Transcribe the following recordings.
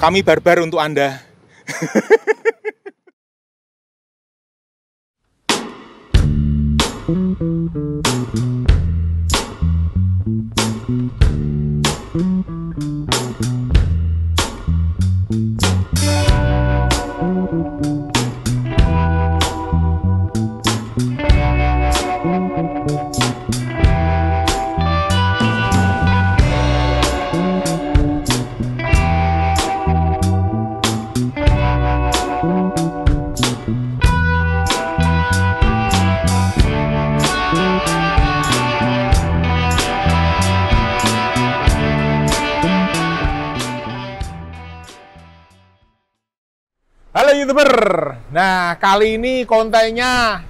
Kami barbar untuk Anda. Halo YouTuber, nah kali ini kontennya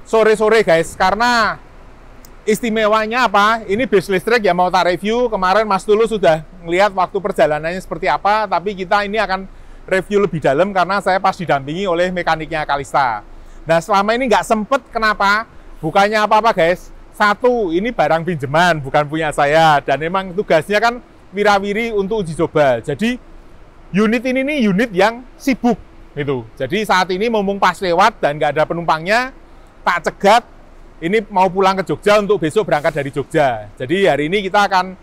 sore-sore guys, karena istimewanya apa? Ini bus listrik ya mau tak review. Kemarin Mas Tulus sudah ngelihat waktu perjalanannya seperti apa, tapi kita ini akan review lebih dalam karena saya pas didampingi oleh mekaniknya Kalista. Nah selama ini nggak sempet, kenapa? Bukannya apa-apa guys, satu, ini barang pinjaman, bukan punya saya, dan memang tugasnya kan wirawiri untuk uji coba. Jadi unit ini nih unit yang sibuk gitu. Jadi saat ini mumpung pas lewat dan nggak ada penumpangnya, tak cegat. Ini mau pulang ke Jogja untuk besok berangkat dari Jogja. Jadi hari ini kita akan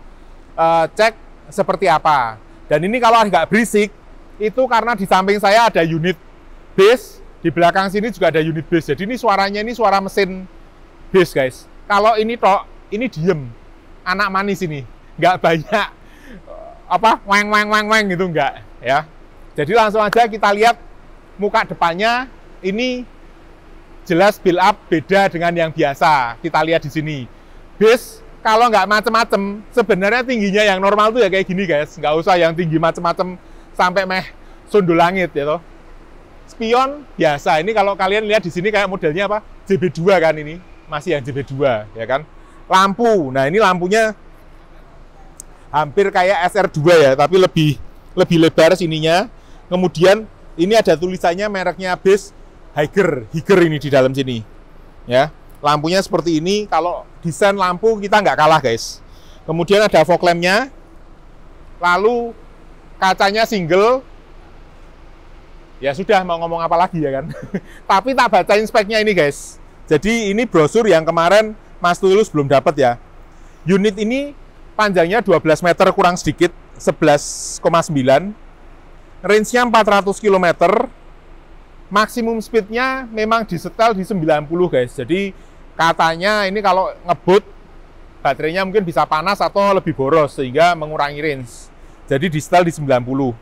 cek seperti apa. Dan ini kalau nggak berisik, itu karena di samping saya ada unit bus, di belakang sini juga ada unit bus. Jadi ini suaranya ini suara mesin bus guys. Kalau ini tok, ini diem, anak manis ini, nggak banyak apa weng gitu enggak ya. Jadi langsung aja kita lihat muka depannya. Ini jelas build up beda dengan yang biasa. Kita lihat di sini. Bus kalau nggak macem-macem, sebenarnya tingginya yang normal tuh ya kayak gini guys. Nggak usah yang tinggi macem-macem sampai meh sundul langit ya toh. Spion biasa. Ini kalau kalian lihat di sini kayak modelnya apa? JB2 kan ini. Masih yang JB2 ya kan. Lampu. Nah, ini lampunya hampir kayak SR2 ya, tapi lebih lebar sininya. Kemudian ini ada tulisannya mereknya bus Higer ini di dalam sini. Ya, lampunya seperti ini. Kalau desain lampu kita nggak kalah guys. Kemudian ada fog lamp-nya. Lalu kacanya single. Ya sudah, mau ngomong apa lagi ya kan. Tapi tak bacain speknya ini guys. Jadi ini brosur yang kemarin Mas Tulus belum dapat ya. Unit ini panjangnya 12 meter kurang sedikit, 11,9. Range-nya 400 km. Maksimum speed-nya memang disetel di 90 guys. Jadi katanya ini kalau ngebut, baterainya mungkin bisa panas atau lebih boros sehingga mengurangi range. Jadi disetel di 90.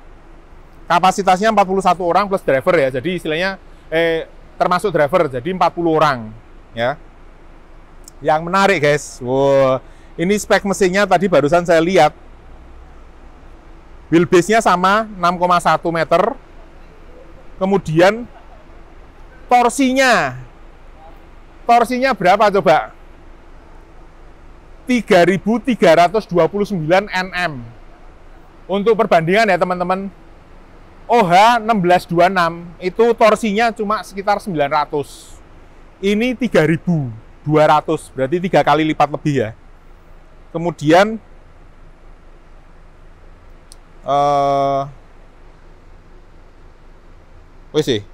Kapasitasnya 41 orang plus driver ya. Jadi istilahnya termasuk driver, jadi 40 orang ya. Yang menarik guys. Wow. Ini spek mesinnya tadi barusan saya lihat. Wheelbase-nya sama 6,1 meter. Kemudian torsinya berapa coba? 3.329 Nm. Untuk perbandingan ya teman-teman, OH 1626 itu torsinya cuma sekitar 900. Ini 3.200, berarti 3 kali lipat lebih ya. Kemudian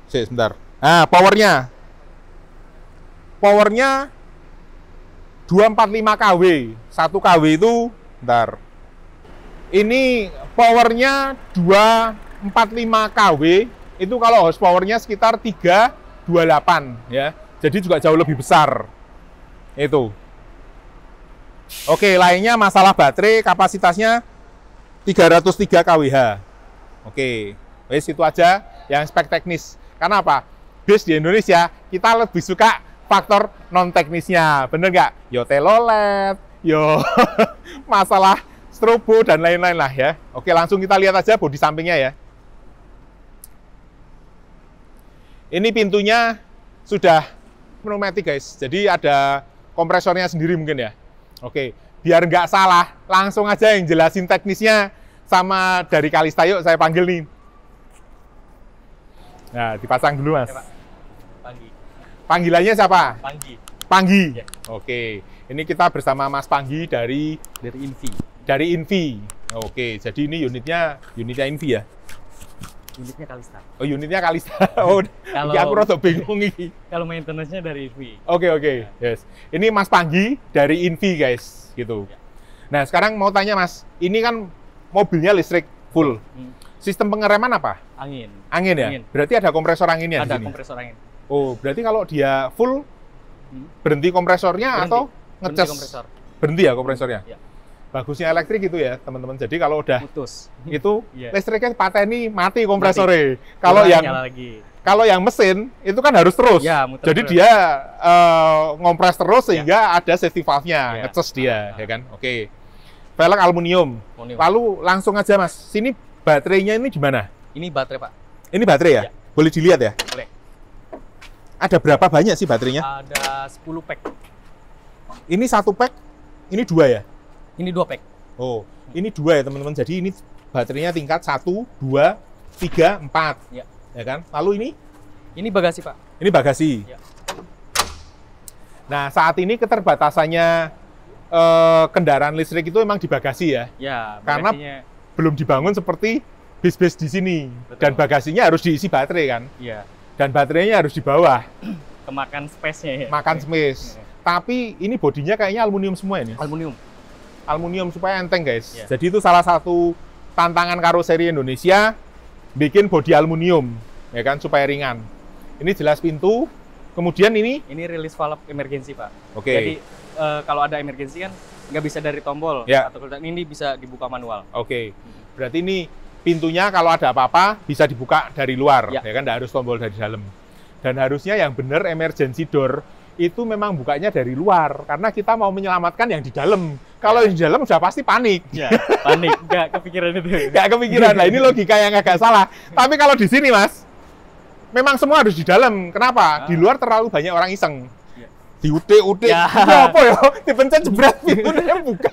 sebentar. Nah, powernya 245 kW. 1 kW itu bentar. Ini powernya 245 kW. Itu kalau horsepowernya sekitar 328 ya. Jadi juga jauh lebih besar. Itu. Oke, lainnya masalah baterai, kapasitasnya 303 kWh. Oke, wes itu aja yang spek teknis. Karena apa? Bus di Indonesia, kita lebih suka faktor non-teknisnya. Bener nggak? Yo telolet, yo masalah strobo, dan lain-lain lah ya. Oke, langsung kita lihat aja bodi sampingnya ya. Ini pintunya sudah pneumatik guys. Jadi ada kompresornya sendiri mungkin ya. Oke, biar nggak salah, langsung aja yang jelasin teknisnya sama dari Kalista. Yuk, saya panggil nih. Nah, dipasang dulu mas. Ya, Pak. Panggi. Panggilannya siapa? Panggi. Panggi. Ya. Oke, ini kita bersama Mas Panggi dari Invi. Dari Invi. Oke, jadi ini unitnya Invi ya. Unitnya Kalista. Oh, unitnya Kalista. Oh, Kalau- iki aku rada bingung iki. Kalau maintenance-nya dari Invi. Oke. Yes. Ini Mas Panggi dari Invi, guys, gitu. Ya. Nah, sekarang mau tanya Mas, ini kan mobilnya listrik full. Sistem pengereman apa? Angin. Angin ya? Angin. Berarti ada kompresor anginnya di Ada sini? kompresor angin. Oh, berarti kalau dia full, Hmm. berhenti kompresornya Berhenti. atau Berhenti ngecas? kompresor. Berhenti ya kompresornya? Ya. Bagusnya elektrik itu ya, teman-teman. Jadi kalau udah Putus. itu Iya. listriknya pateni mati kompresornya. Kalau Kurang yang nyala lagi. kalau yang mesin itu kan harus terus. Ya, muter Jadi terus. dia ngompres terus sehingga ada safety valve-nya, Ya. ngecas dia, ya kan? Oke. Velg aluminium. Aluminium. Lalu langsung aja Mas, sini baterainya ini di mana? Ini baterai, Pak. Ini baterai ya? Ya. Boleh dilihat ya? Boleh. Ada berapa banyak sih baterainya? Ada 10 pack. Ini 1 pack, ini 2 ya? Ini 2 pack. Oh, ini 2 ya teman-teman. Jadi ini baterainya tingkat 1, 2, 3, 4. Ya. Ya kan? Lalu ini? Ini bagasi, Pak. Ini bagasi. Ya. Nah, saat ini keterbatasannya kendaraan listrik itu memang di bagasi ya. Ya, Karena- bagasinya. Belum dibangun seperti bis-bis di sini. Betul. Dan bagasinya harus diisi baterai kan. Ya, Dan baterainya harus di bawah, kemakan space-nya ya. makan space. Ya. Tapi ini bodinya kayaknya aluminium semua ini. Aluminium. Aluminium supaya enteng guys. Ya. Jadi itu salah satu tantangan karoseri Indonesia, bikin bodi aluminium, ya kan, supaya ringan. Ini jelas pintu. Kemudian ini, Ini release valve emergency, Pak. oke. Jadi kalau ada emergency kan nggak bisa dari tombol Ya. atau ini bisa dibuka manual. Oke. Berarti ini pintunya kalau ada apa-apa bisa dibuka dari luar, Ya. ya kan, nggak harus tombol dari dalam. Dan harusnya yang benar emergency door itu memang bukanya dari luar, karena kita mau menyelamatkan yang di dalam. Kalau yang di dalam udah pasti panik. Ya, panik, nggak kepikiran itu. Nggak kepikiran. Nah, ini logika yang agak salah. Tapi kalau di sini, Mas, memang semua harus di dalam. Kenapa? Di luar terlalu banyak orang iseng. Ya. Diutik-utik. Ya. Itu apa ya? Dipencet jebret pintunya buka.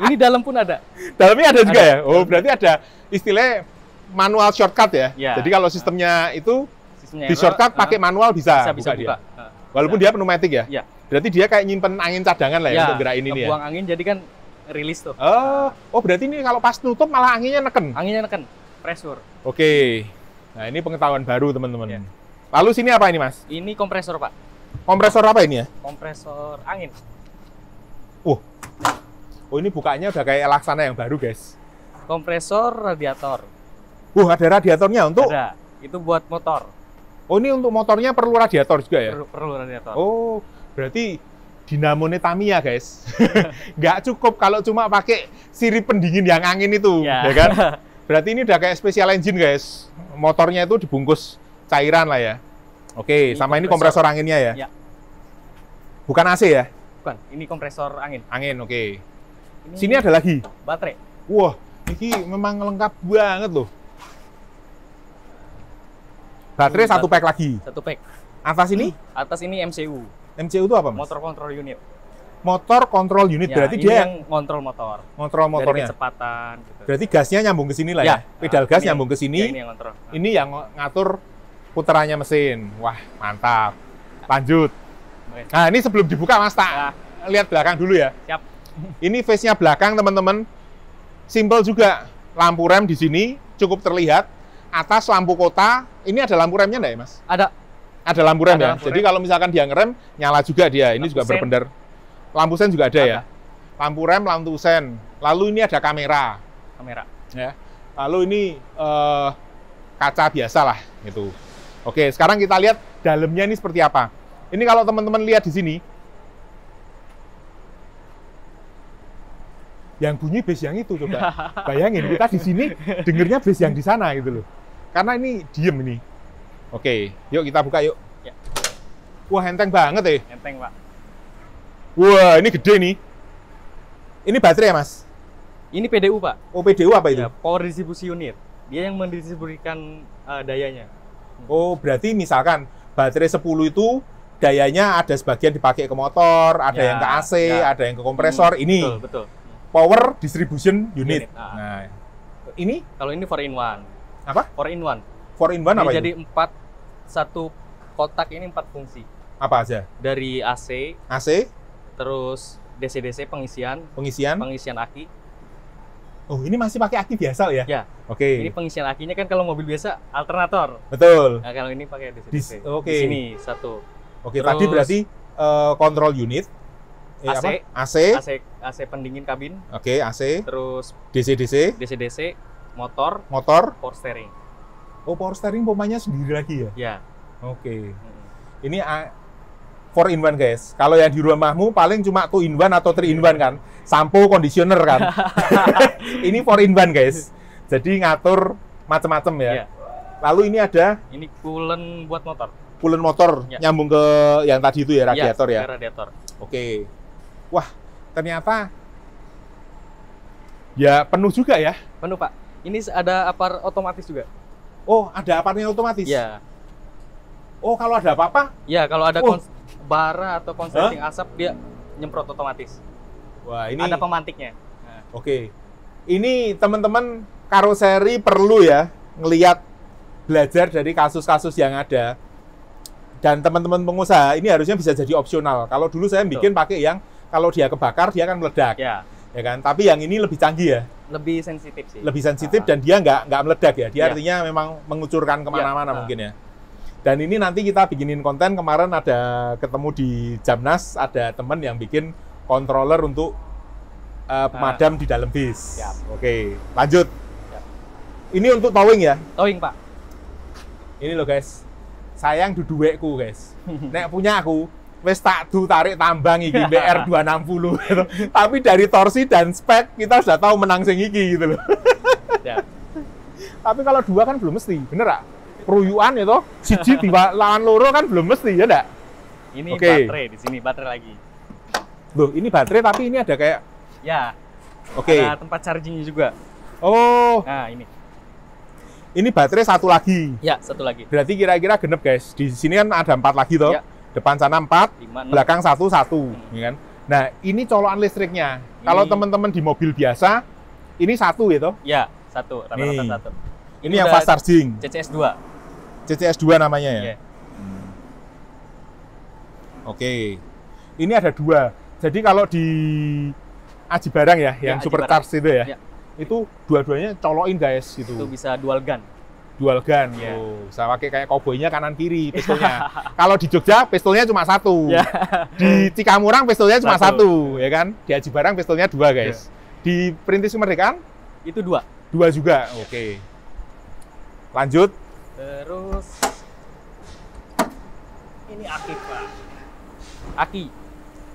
Ini dalam pun ada. Dalamnya ada juga Ada. ya? Oh, berarti ada istilahnya manual shortcut ya? Ya. Jadi kalau sistemnya itu Sistemnya di shortcut pakai manual bisa, bisa buka buka. dia. Walaupun dia pneumatik ya? Ya. Berarti dia kayak nyimpen angin cadangan lah ya, untuk gerakin ini ya? buang angin jadi kan rilis tuh. Oh, berarti ini kalau pas tutup malah anginnya neken? Anginnya neken, pressure. Oke. Nah, ini pengetahuan baru teman-teman. Ya. Lalu sini apa ini, Mas? Ini kompresor, Pak. Kompresor apa ini ya? Kompresor angin. Oh, ini bukanya udah kayak laksana yang baru, guys. Kompresor radiator. Ada radiatornya untuk... Ada. Itu buat motor. Oh, ini untuk motornya perlu radiator juga ya? Perlu radiator. Oh, berarti dinamonya Tamiya, guys. Nggak cukup kalau cuma pakai sirip pendingin yang angin itu, ya kan? Berarti ini udah kayak special engine, guys. Motornya itu dibungkus cairan lah ya. Oke, Ini sama ini kompresor. kompresor anginnya ya? Ya. Bukan AC ya? Bukan, ini kompresor angin. Angin, oke. Ini Sini ada lagi. baterai. Wah, ini memang lengkap banget loh. Baterai Ini satu pack lagi. Satu pack. Atas ini, Atas ini MCU, MCU itu apa, Mas? motor control unit. Motor control unit, Ya, berarti ini dia yang kontrol motor. kontrol Dari motornya. kecepatan gitu. Berarti gasnya nyambung ke sini lah ya? Ya. Pedal gas Ini nyambung ke Ya, sini. ini yang kontrol. Ini yang ngatur putarannya mesin. Wah, mantap. Lanjut. Oke. Nah, ini sebelum dibuka, Mas, tak Ya. lihat belakang dulu ya. Siap. Ini face-nya belakang, teman-teman. Simple juga. Lampu rem di sini cukup terlihat. Atas lampu kota. Ini ada lampu remnya enggak ya, Mas? Ada Ada lampu rem Ada ya. lampu Jadi rem. kalau misalkan dia ngerem, nyala juga dia. Ini Lampu juga sen. berpendar. Lampu sen juga ada ya. Ada. Lampu rem, lampu sen. Lalu ini ada kamera. kamera. Ya. Lalu ini kaca biasa lah gitu. Oke, sekarang kita lihat dalamnya ini seperti apa. Ini kalau teman-teman lihat di sini, yang bunyi bass yang itu coba. Bayangin kita di sini dengernya bass yang di sana gitu loh. Karena ini diem ini. Oke, yuk kita buka yuk. Ya. Wah, enteng banget ya. Enteng, Pak. Wah, ini gede nih. Ini baterai ya, Mas? Ini PDU, Pak. Oh, PDU apa itu? Ya, power distribution unit. Dia yang mendistribusikan dayanya. Oh, berarti misalkan baterai 10 itu dayanya ada sebagian dipakai ke motor, ada Ya, yang ke AC, ya. ada yang ke kompresor. Ini Betul, betul. power distribution unit. Unit, ah. Nah, ini Kalau ini 4 in 1. apa? 4 in 1. 4 in 1 apa Jadi itu? satu kotak ini 4 fungsi. Apa aja? Dari AC, AC, terus DC-DC pengisian pengisian. aki. Oh, ini masih pakai aki biasa ya? Ya, Oke. Ini pengisian akinya kan kalau mobil biasa alternator. Betul. Nah, kalau ini pakai DC-DC. Oke. Di sini satu. Oke, Terus- tadi berarti control unit. AC. AC. AC pendingin kabin, Oke, AC. terus DC-DC. DC-DC, motor, Motor. power steering. Oh, power steering pompanya sendiri lagi ya? Ya. Oke. Ini 4 in 1 guys. Kalau yang di rumahmu paling cuma 2 in 1 atau 3 in 1 kan. Sampo, conditioner kan. Ini 4 in 1 guys. Jadi ngatur macam-macam ya. Iya. Lalu ini ada Ini coolant buat motor. coolant motor Ya. nyambung ke yang tadi itu ya, radiator ya. Ke radiator. Oke. Wah, ternyata ya penuh juga ya. Penuh, Pak. Ini ada apar otomatis juga. Oh, ada aparnya otomatis? Ya. Oh, kalau ada apa-apa? Ya, kalau ada Oh. bara atau konsleting asap dia nyemprot otomatis. Wah, ini Ada pemantiknya. Nah, Oke. Ini teman-teman karoseri perlu ya ngelihat, belajar dari kasus-kasus yang ada. Dan teman-teman pengusaha ini harusnya bisa jadi opsional. Kalau dulu saya bikin pakai yang kalau dia kebakar dia akan meledak. ya, Ya kan? Tapi yang ini lebih canggih ya. lebih sensitif sih. Lebih sensitif dan dia nggak meledak ya. Dia Ya. artinya memang mengucurkan kemana-mana Ya. mungkin ya. Dan ini nanti kita bikinin konten. Kemarin ada ketemu di Jamnas, ada teman yang bikin controller untuk pemadam di dalam bis. Siap. Oke, lanjut. Siap. Ini untuk towing ya. Towing, Pak. Ini loh guys. Sayang duduwekku guys. Nek punya aku, wes tak tarik tambang iki BR 260 gitu. Tapi dari torsi dan spek kita sudah tahu menang sing iki gitu loh. Ya. Tapi kalau dua kan belum mesti, bener gak? Peruyuan itu, siji di lawan loro kan belum mesti, ya enggak? Ini Oke. baterai di sini, baterai lagi. Loh, ini baterai tapi ini ada kayak, Ya. oke. Ada tempat chargingnya juga. Oh, Nah, ini. ini baterai satu lagi. Ya, satu lagi. Berarti kira-kira genep guys. Di sini kan ada 4 lagi toh. Ya. Depan sana 4, 5, 6. belakang satu, ya kan? Nah, ini colokan listriknya. Kalau Ini- teman-teman di mobil biasa, ini satu gitu. Ya, satu, rata-rata Nih. satu. Ini yang udah fast charging. CCS 2. CCS 2 namanya ya. Ya. Oke. Ini ada 2. Jadi kalau di Aji Barang ya, yang Aji supercharge itu ya. Ya. Itu dua-duanya colokin guys gitu. Itu bisa dual gun. Dual gun. Ya. Tuh, bisa pakai kayak koboi-nya kanan kiri pistolnya. Kalau di Jogja pistolnya cuma 1. Ya. Di Cikamurang pistolnya cuma 1, Satu. ya kan? Di Aji Barang pistolnya 2 guys. Di Perintis Kemerdekaan Itu 2. 2 juga. Oke. Lanjut. Terus ini aki, Pak.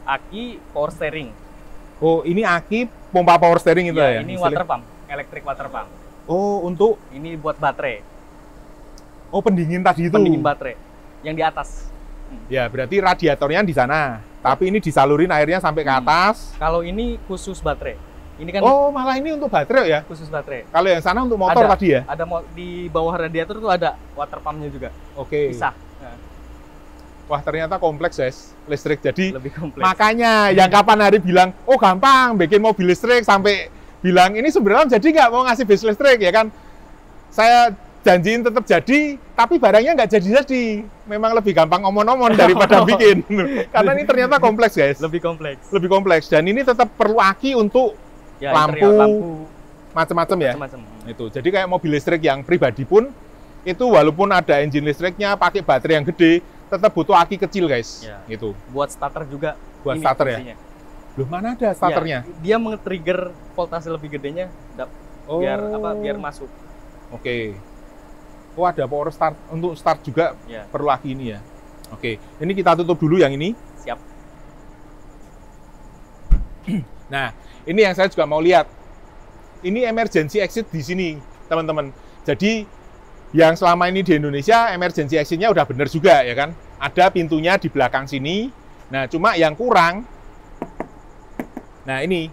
Aki power steering. Oh, ini aki pompa power steering itu ya? Ini istilahnya? water pump, electric water pump. Oh, untuk Ini buat baterai, pendingin tadi itu. pendingin baterai yang di atas. Ya, berarti radiatornya di sana. Tapi ini disalurin airnya sampai ke atas. Kalau ini khusus baterai. Ini kan Oh, malah ini untuk baterai ya? khusus baterai. Kalau yang sana untuk motor Ada. tadi ya? Ada di bawah radiator tuh ada water pumpnya juga. Oke. Pisah. Nah, Wah, ternyata kompleks guys, listrik. Jadi lebih kompleks. makanya yang kapan hari bilang, oh gampang bikin mobil listrik, sampai bilang ini sebenarnya jadi nggak mau ngasih bis listrik ya kan? Saya janjiin tetap jadi, tapi barangnya nggak jadi-jadi. Memang lebih gampang omon-omon daripada bikin. Karena ini ternyata kompleks guys, Lebih kompleks. lebih kompleks. Dan ini tetap perlu aki untuk Ya, lampu, interior, lampu macam-macam ya. macam-macam. Itu. Jadi kayak mobil listrik yang pribadi pun itu walaupun ada engine listriknya, pakai baterai yang gede, tetap butuh aki kecil guys. Ya. Gitu. Buat starter juga. Buat ini starter ya? fungsinya. Loh, mana ada starternya? Ya, dia nge-trigger voltase lebih gedenya Oh. biar masuk. Oke. Oh, ada power start untuk start juga Ya, perlu aki ini ya. Oke. Ini kita tutup dulu yang ini. siap. Nah, ini yang saya juga mau lihat. Ini emergency exit di sini, teman-teman. Jadi yang selama ini di Indonesia emergency exit-nya udah bener juga ya kan. Ada pintunya di belakang sini. Nah, cuma yang kurang, nah ini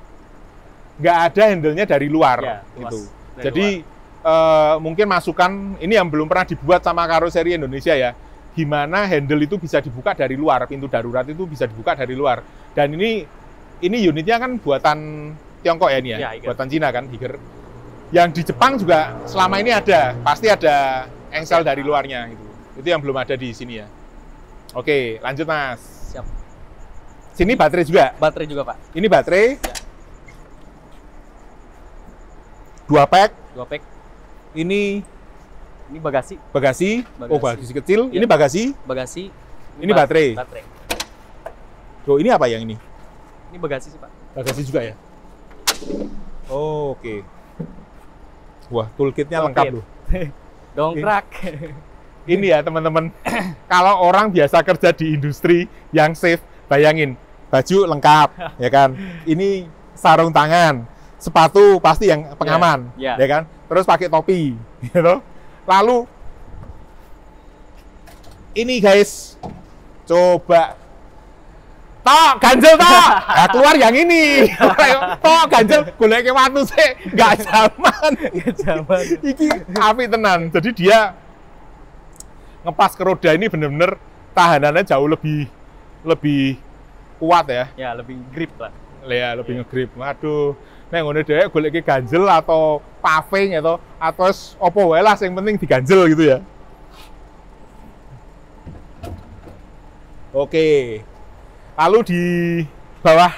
nggak ada handle-nya dari luar Ya, luas gitu. dari Jadi mungkin masukan ini yang belum pernah dibuat sama karoseri Indonesia ya. Gimana handle itu bisa dibuka dari luar, pintu darurat itu bisa dibuka dari luar. Dan ini unitnya kan buatan Tiongkok ya ini ya, Ya, Higer. buatan Cina kan, Higer. Yang di Jepang juga selama ini ada, pasti ada engsel dari luarnya gitu. Itu yang belum ada di sini ya. Oke, lanjut Mas. Siap. Sini baterai juga. Baterai juga, Pak. Ini baterai. Ya. 2 pack. 2 pack. Ini bagasi. bagasi. Oh, bagasi kecil. Ya. Ini bagasi. Bagasi. Ini baterai. Baterai. Oh, ini apa yang ini? Ini bagasi sih, Pak. Bagasi juga ya? Oh, oke. Wah, toolkitnya lengkap loh. Dongkrak. Ini ya teman-teman, kalau orang biasa kerja di industri yang safe, bayangin, baju lengkap, ya kan? Ini sarung tangan, sepatu pasti yang pengaman, ya. Ya kan? Terus pakai topi, gitu. Lalu, ini guys, coba, tok, ganjel tok, nah, keluar yang ini, tok, ganjel, golek ke watu sih, nggak zaman, iki api tenan, jadi dia ngepas ke roda ini bener-bener tahanannya jauh lebih kuat ya. Ya, lebih grip lah. Ya, lebih ngegrip. Waduh, nek ngene dhek golek ganjel atau paving atau opo wae lah yang penting diganjel gitu ya. Oke. Lalu di bawah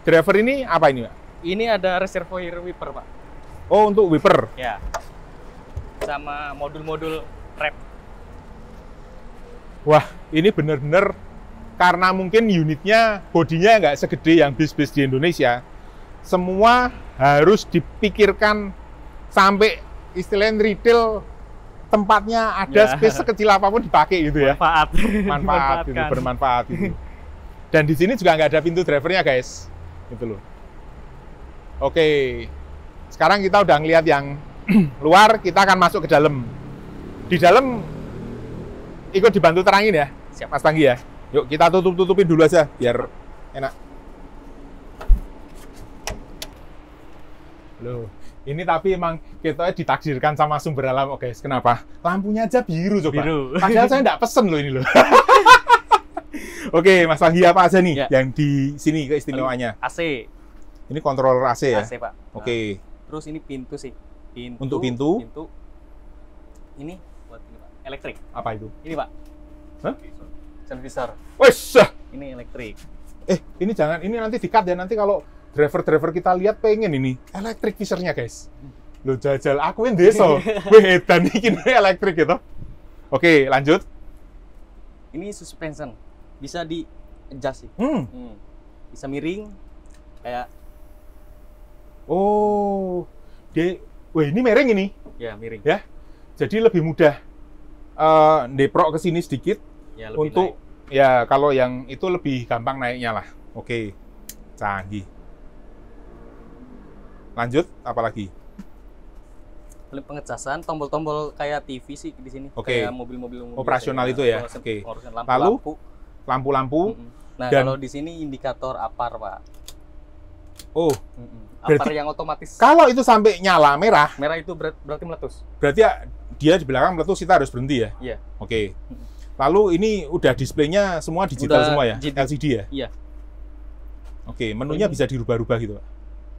driver ini apa ini, Pak? Ini ada reservoir wiper, Pak. Oh, untuk wiper. Ya. Sama modul-modul rep. Wah, ini bener-bener karena mungkin unitnya, bodinya nggak segede yang bis-bis di Indonesia. Semua harus dipikirkan sampai istilahnya retail tempatnya ada space sekecil apapun dipakai gitu ya. Manfaat gitu, bermanfaat gitu. Dan di sini juga nggak ada pintu drivernya guys, gitu loh. Oke, sekarang kita udah ngeliat yang luar, kita akan masuk ke dalam. Di dalam ikut dibantu terangin ya, Siap. Mas Panggi ya. Yuk kita tutupin dulu aja biar enak. Loh, ini tapi emang kita ditakdirkan sama sumber alam, guys. Kenapa? Lampunya aja biru coba. Biru. Padahal saya nggak pesen loh ini loh. Oke, Mas Panggi apa aja nih yang di sini keistimewaannya? AC. Ini controller AC ya? AC, Pak. Oke. Terus ini pintu sih. Untuk pintu? Ini buat ini, Pak. Elektrik. Apa itu? Ini, Pak. Hah? Serviser. Wes. Ini elektrik. Ini jangan, ini nanti di-cut ya. Nanti kalau driver-driver kita lihat pengen ini elektrik visornya, guys. Lo jajal, aku yang deso. Wih, edan iki elektrik gitu. Oke, lanjut. Ini suspension. Bisa di-adjust sih. Bisa miring kayak wah ini miring ini. ya, miring. Ya. Jadi lebih mudah deprok ke sini sedikit. Ya, lebih untuk naik. ya kalau yang itu lebih gampang naiknya lah. Oke, canggih. Lanjut, apa lagi? Pengecasan, tombol-tombol kayak TV sih di sini. Oke. Kayak mobil-mobil Operasional itu ya. Oke. Lalu lampu-lampu. Nah, dan kalau di sini indikator APAR, Pak. Oh, APAR yang otomatis. Kalau itu sampai nyala merah, Merah itu berarti meletus. berarti ya, dia di belakang meletus, kita harus berhenti ya? Iya. Oke. Lalu ini udah displaynya semua digital Udah semua ya? LCD. LCD ya? Iya. Oke, menunya bisa dirubah-rubah gitu, Pak?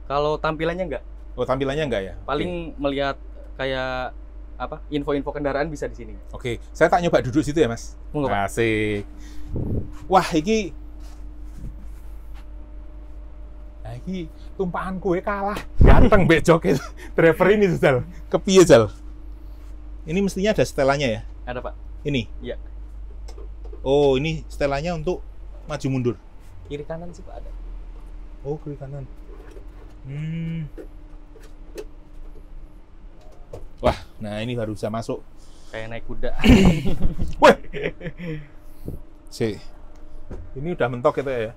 Kalau tampilannya enggak, Oh, tampilannya enggak ya? paling melihat kayak apa? Info-info kendaraan bisa di sini. Oke, saya tak nyoba duduk situ ya, Mas? Monggo, Pak. Asik. Wah, iki tumpahan kue kalah. Ganteng mbek joget driver ini Jal. Kepiye, Jal? Ini mestinya ada setelannya ya? Ada, Pak. Ini? Iya. Oh, ini setelannya untuk maju mundur. Kiri kanan sih, Pak, ada. Oh, kiri kanan. Wah, nah ini baru bisa masuk. Kayak naik kuda. Wih. Ini udah mentok gitu ya.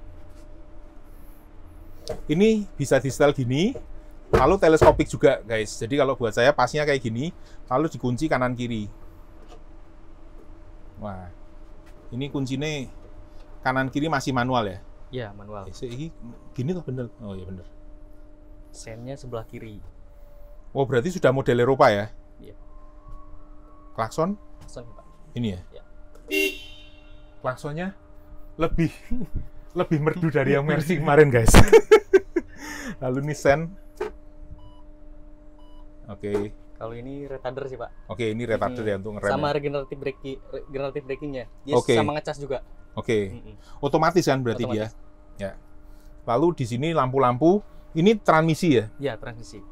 Ini bisa di setel gini, lalu teleskopik juga, guys. Jadi kalau buat saya pasnya kayak gini, lalu dikunci kanan kiri. Wah, ini kuncinya kanan kiri masih manual ya? Iya, manual. Ini gini tuh bener? Oh iya bener. Sennya sebelah kiri. Oh berarti sudah model Eropa ya? Iya. Klakson? Klakson, Pak. Ini ya? Iya. Klaksonnya lebih merdu dari yang Mercy kemarin, guys. Lalu ini sen. Oke. Kalau ini retarder sih, Pak. Oke, ini retarder ya untuk ngerem. Sama ya? regeneratif braking-nya. Dia Oke. sama ngecas juga. Oke. Otomatis kan berarti Otomatis. dia. Ya. Lalu di sini lampu-lampu. Ini transmisi ya? Iya, transmisi.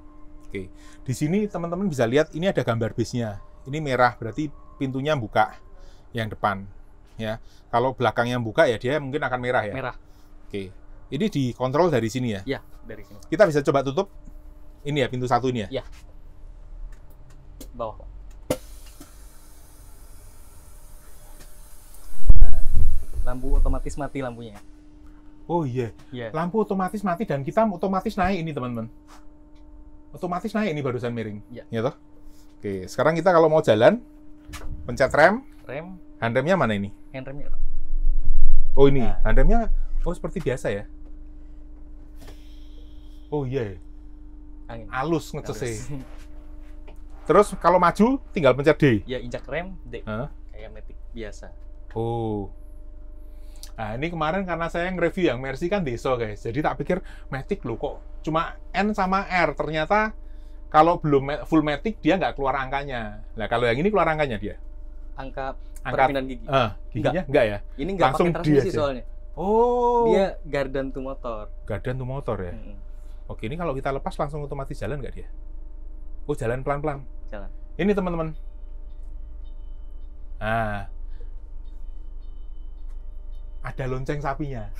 Oke, di sini teman-teman bisa lihat ini ada gambar base-nya. Ini merah berarti pintunya buka yang depan. Ya, kalau belakangnya buka ya dia mungkin akan merah ya. Merah. Oke, ini dikontrol dari sini ya. Iya, dari sini. Kita bisa coba tutup. Ini ya pintu satu ini ya. Iya. Bawah, Pak. Lampu otomatis mati lampunya. Oh iya. Iya. Lampu otomatis mati dan kita otomatis naik ini teman-teman. Otomatis naik ini barusan miring. Iya. Ya toh? Oke, sekarang kita kalau mau jalan pencet rem. Rem, Handremnya mana ini? handremnya, Pak. Oh ini, Nah. handremnya seperti biasa ya. Oh iya. Angin. Halus ngecesnya. Halus. Terus kalau maju tinggal pencet D. Ya, injak rem, D. Hah? Kayak Matic biasa. Oh. Nah, ini kemarin karena saya nge-review yang Mercy kan Deso, guys. Jadi tak pikir Matic loh kok cuma N sama R. Ternyata kalau belum full Matic dia nggak keluar angkanya. Nah, kalau yang ini keluar angkanya dia. Angka Angka perpindahan gigi. giginya enggak ya? Ini nggak langsung pakai transmisi dia aja. soalnya. Oh. Dia gardan to motor. Gardan tuh motor ya. Oke, ini kalau kita lepas langsung otomatis jalan nggak dia? Oh, jalan pelan-pelan. Jalan. Ini teman-teman. Nah, ada lonceng sapinya.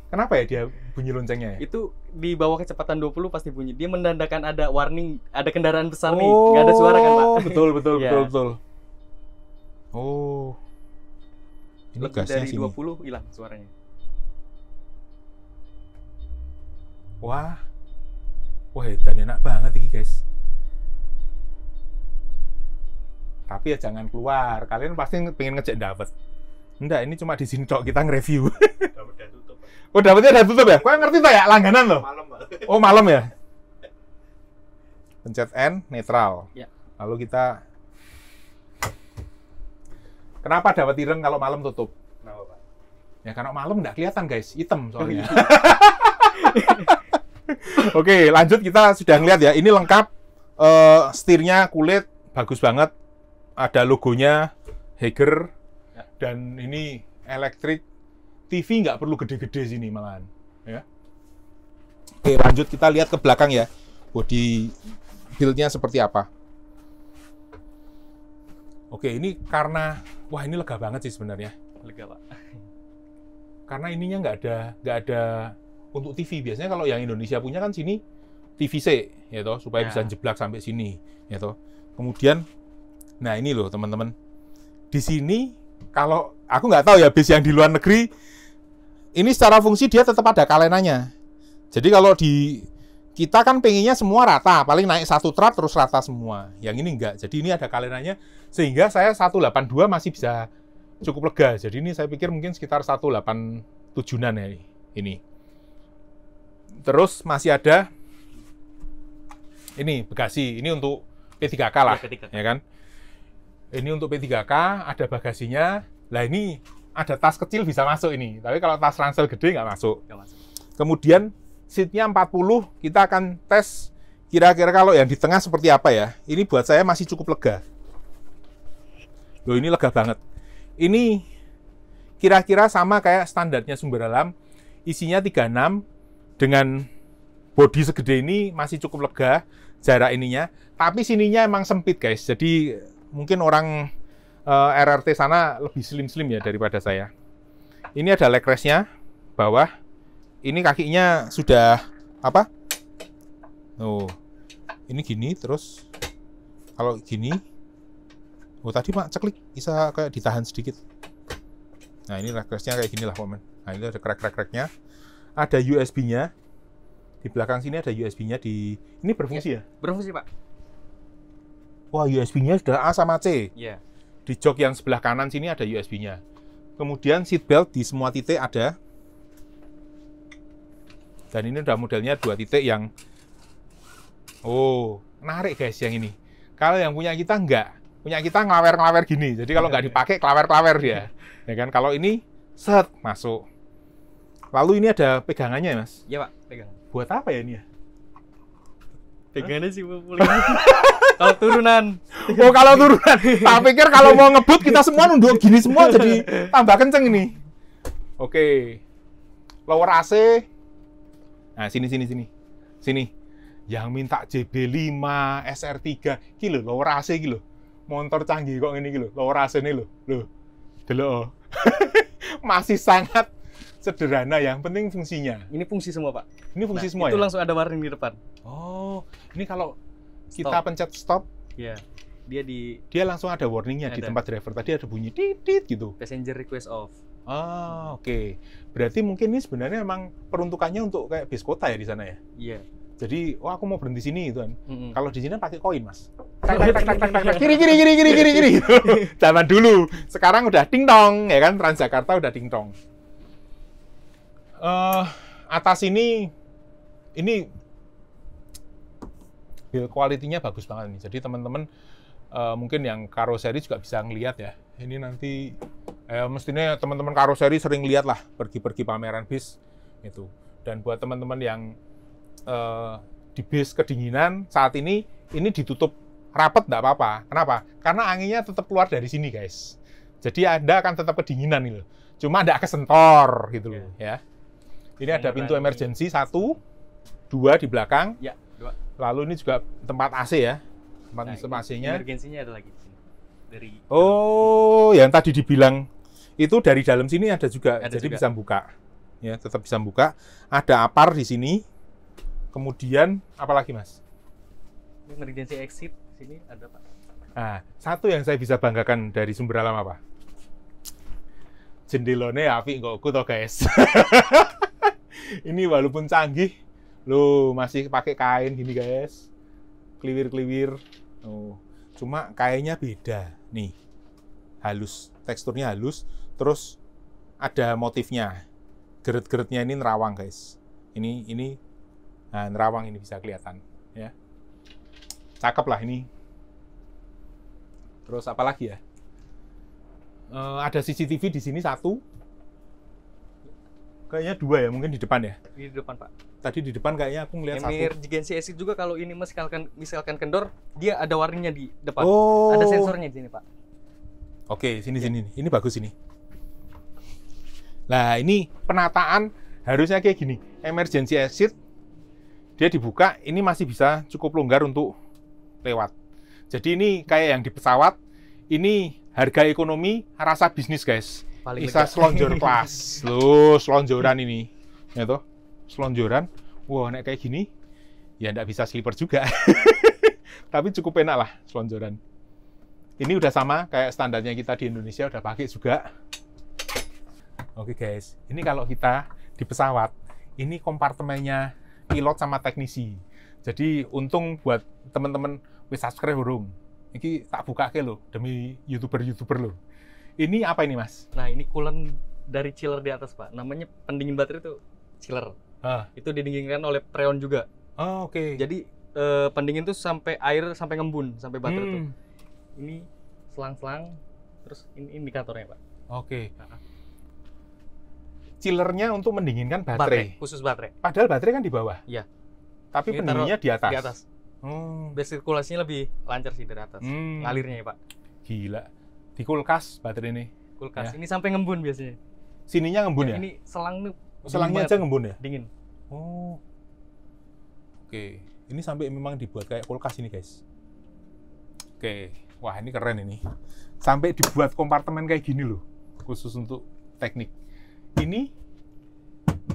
Kenapa ya dia bunyi loncengnya ya? Itu di bawah kecepatan 20 pasti bunyi. Dia menandakan ada warning, ada kendaraan besar nih. Nggak ada suara kan, Pak? Betul, betul, Iya. betul, betul. Oh. Ini Lebih gasnya dari sini. 20 hilang suaranya. Wah. Wah, dan enak banget ini, guys. Tapi ya jangan keluar. Kalian pasti pengen ngecek dapet. Enggak, ini cuma di sini tok kita nge-review. Udah tutup. Oh, dapetnya udah tutup ya? Kau ngerti tak ya? Langganan loh. Malam, Pak. Oh, malam ya? Pencet N, netral. Ya. Lalu kita... Kenapa dapat ireng kalau malam tutup? Kenapa, Pak? Ya, karena malam nggak kelihatan, guys. Hitam soalnya. Oke, lanjut. Kita sudah ngeliat ya. Ini lengkap. Setirnya kulit. Bagus banget. Ada logonya. Hager. Ya. Dan ini elektrik. TV nggak perlu gede-gede sini malahan. Ya. Oke, lanjut. Kita lihat ke belakang ya. Body build-nya seperti apa. Oke, ini karena... Wah, ini lega banget sih sebenarnya. Lega, Pak. Karena ininya nggak ada untuk TV. Biasanya kalau yang Indonesia punya kan sini TVC, ya toh, supaya Ya. bisa jeblak sampai sini, ya toh. Kemudian, nah ini loh teman-teman, di sini kalau aku nggak tahu ya base yang di luar negeri, ini secara fungsi dia tetap ada kalenanya. Jadi kalau di kita kan pengennya semua rata, paling naik satu trap terus rata semua. Yang ini enggak. Jadi ini ada kalenanya sehingga saya 182 masih bisa cukup lega. Jadi ini saya pikir mungkin sekitar 187-an ya ini. Terus masih ada ini bagasi. Ini untuk P3K lah, Ya, P3K. ya kan? Ini untuk P3K, ada bagasinya. Lah ini ada tas kecil bisa masuk ini. Tapi kalau tas ransel gede nggak masuk. Nggak masuk. Kemudian seatnya 40, kita akan tes kira-kira kalau yang di tengah seperti apa ya. Ini buat saya masih cukup lega. Loh, ini lega banget. Ini kira-kira sama kayak standarnya sumber alam. Isinya 36 dengan bodi segede ini masih cukup lega jarak ininya. Tapi sininya emang sempit, guys. Jadi mungkin orang RRT sana lebih slim-slim ya daripada saya. Ini ada leg rest-nya bawah. Ini kakinya sudah apa? Oh, ini gini terus. Kalau gini, oh tadi Pak ceklik bisa kayak ditahan sedikit. Nah ini leg rest-nya kayak gini lah, Pak. Nah ini ada crack-crack-cracknya. Ada USB-nya. Di belakang sini ada USB-nya di. Ini berfungsi ya? Berfungsi, Pak. Wah, USB-nya sudah A sama C. Iya. Di jok yang sebelah kanan sini ada USB-nya. Kemudian seat belt di semua titik ada. Dan ini udah modelnya 2 titik yang menarik guys yang ini. Kalau yang punya kita enggak. Punya kita ngelawer-ngelawer gini. Jadi kalau nggak dipakai klawer-klawer dia. Ya kan? Kalau ini set masuk. Lalu ini ada pegangannya, Mas. Iya, Pak. Pegang. Buat apa ya ini ya? Pegangannya sih pulih. Kalau turunan. Oh, kalau turunan. Tak pikir kalau mau ngebut kita semua nunduk gini semua jadi tambah kenceng ini. Oke. Lower AC. Nah, sini. Sini. yang minta JB5, SR3, iki lho lower AC iki lho. Motor canggih kok ngene iki lho, lower AC ini lho. Loh. Delok. Masih sangat sederhana, yang penting fungsinya. Ini fungsi semua, Pak. Ini fungsi semua itu ya? langsung ada warning di depan. Oh, ini kalau kita pencet stop, ya, dia langsung ada warningnya di tempat driver. Tadi ada bunyi titit gitu. Passenger request off. Oh, oke. Berarti mungkin ini sebenarnya memang peruntukannya untuk kayak bis kota ya di sana ya? Iya. Jadi, oh aku mau berhenti sini gitu kan. Kalau di sini pakai koin, Mas. Kiri. Zaman dulu. Sekarang udah ting tong, ya kan? Transjakarta udah ting tong. Atas ini build quality-nya bagus banget nih. Jadi teman-teman mungkin yang karoseri juga bisa ngelihat ya. Ini nanti mestinya teman-teman karoseri sering lihat lah pergi-pergi pameran bis itu. Dan buat teman-teman yang di bis kedinginan saat ini ditutup rapet nggak apa-apa. Kenapa? Karena anginnya tetap keluar dari sini, guys. Jadi Anda akan tetap kedinginan nih loh. Cuma nggak kesentor gitu loh ya. Ini ada pintu emergency 1, 2 di belakang. Ya, 2. Lalu ini juga tempat AC ya. Tempat AC-nya. Emergency-nya ada lagi di sini. Yang tadi dibilang itu dari dalam sini ada juga. Jadi bisa buka. Ya, tetap bisa buka. Ada apar di sini. Kemudian apa lagi, Mas? Emergency exit sini ada, Pak. Nah, satu yang saya bisa banggakan dari sumber alam apa? Jendelone apik kok toh, guys. Ini walaupun canggih, loh masih pakai kain gini, guys. Kliwir-kliwir. Oh, cuma kainnya beda. Nih. Halus, teksturnya halus, terus ada motifnya. Geret-geretnya ini nerawang, guys. Ini nah, nerawang ini bisa kelihatan, ya. Cakep lah ini. Terus apa lagi ya? Ada CCTV di sini 1. Kayaknya 2 ya, mungkin di depan ya? Di depan, Pak. Tadi di depan kayaknya aku ngeliat 1. Emergency exit juga kalau ini misalkan kendor, dia ada warningnya di depan. Oh. Ada sensornya di sini, Pak. Oke, sini. Ini bagus ini. Nah, ini penataan harusnya kayak gini. Emergency exit dia dibuka, ini masih bisa cukup longgar untuk lewat. Jadi ini kayak yang di pesawat, ini harga ekonomi, rasa bisnis, guys. Bisa selonjor kelas. Loh, selonjoran ini. Ya toh, selonjoran. Wah, nek kayak gini, ya nggak bisa sleeper juga. Tapi cukup enak lah selonjoran. Ini udah sama kayak standarnya kita di Indonesia, udah pakai juga. Oke, guys. Ini kalau kita di pesawat, ini kompartemennya pilot sama teknisi. Jadi untung buat teman-teman wis subscribe burung. Ini tak buka ke lo demi YouTuber lo. Ini apa ini, Mas? Nah, ini coolant dari chiller di atas, Pak. Namanya pendingin baterai itu chiller. Itu didinginkan oleh freon juga. Oh, oke. Jadi pendingin tuh sampai air sampai ngembun sampai baterai tuh. Ini selang-selang, terus ini indikatornya, Pak. Oke. Chillernya untuk mendinginkan baterai. Khusus baterai. Padahal baterai kan di bawah. Iya. Tapi pendinginnya di atas. Di atas. Biar sirkulasinya lebih lancar sih dari atas. Ngalirnya ya, Pak. Gila. Di kulkas baterai ini. Kulkas. Ya. Ini sampai ngembun biasanya. Sininya ngembun ya? Ini selang selangnya aja ngembun ya? Dingin. Oh. Oke. Ini sampai memang dibuat kayak kulkas ini, guys. Oke. Wah, ini keren ini. Sampai dibuat kompartemen kayak gini loh. Khusus untuk teknik. Ini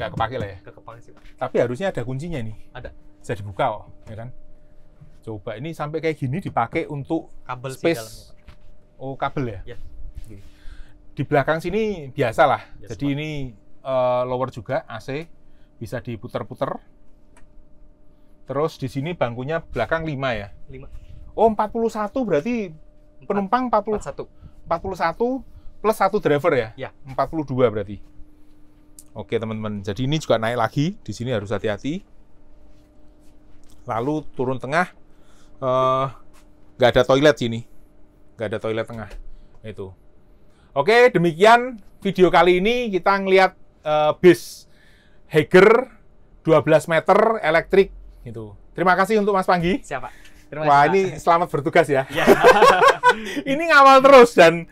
nggak kepake lah ya? Nggak kepake sih, Pak. Tapi harusnya ada kuncinya nih. Ada. Bisa dibuka kok, ya kan? Coba ini sampai kayak gini dipakai untuk kabel space. sih dalamnya, Pak. Oh, kabel ya? Iya. Oke. Di belakang sini biasa lah. Biasa, jadi Pak. ini lower juga, AC. Bisa diputer-puter. Terus di sini bangkunya belakang 5 ya? 5. Oh, 41 berarti penumpang 41 plus 1 driver ya? Ya. 42 berarti. Oke, teman-teman. Jadi ini juga naik lagi. Di sini harus hati-hati. Lalu turun tengah, nggak ada toilet sini. Nggak ada toilet tengah. Itu. Oke, demikian video kali ini kita ngelihat bis Hager 12 meter elektrik. Itu. Terima kasih untuk Mas Panggi. Siapa? Terima kasih, Wah, Pak. ini selamat bertugas ya. Ya. Ini ngawal terus dan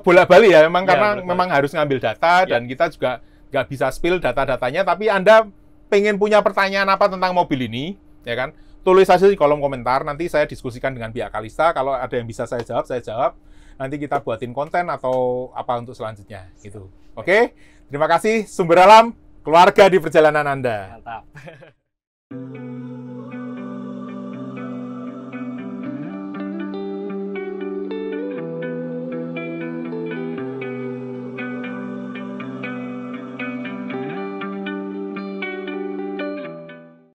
bolak-balik ya, memang karena bolak-balik. memang harus ngambil data dan kita juga nggak bisa spill data-datanya. Tapi Anda pengen punya pertanyaan apa tentang mobil ini, ya kan? Tulis aja di kolom komentar, nanti saya diskusikan dengan pihak Kalista, kalau ada yang bisa saya jawab, nanti kita buatin konten atau apa untuk selanjutnya, gitu. Oke? Terima kasih, Sumber Alam, keluarga di perjalanan Anda. Mantap.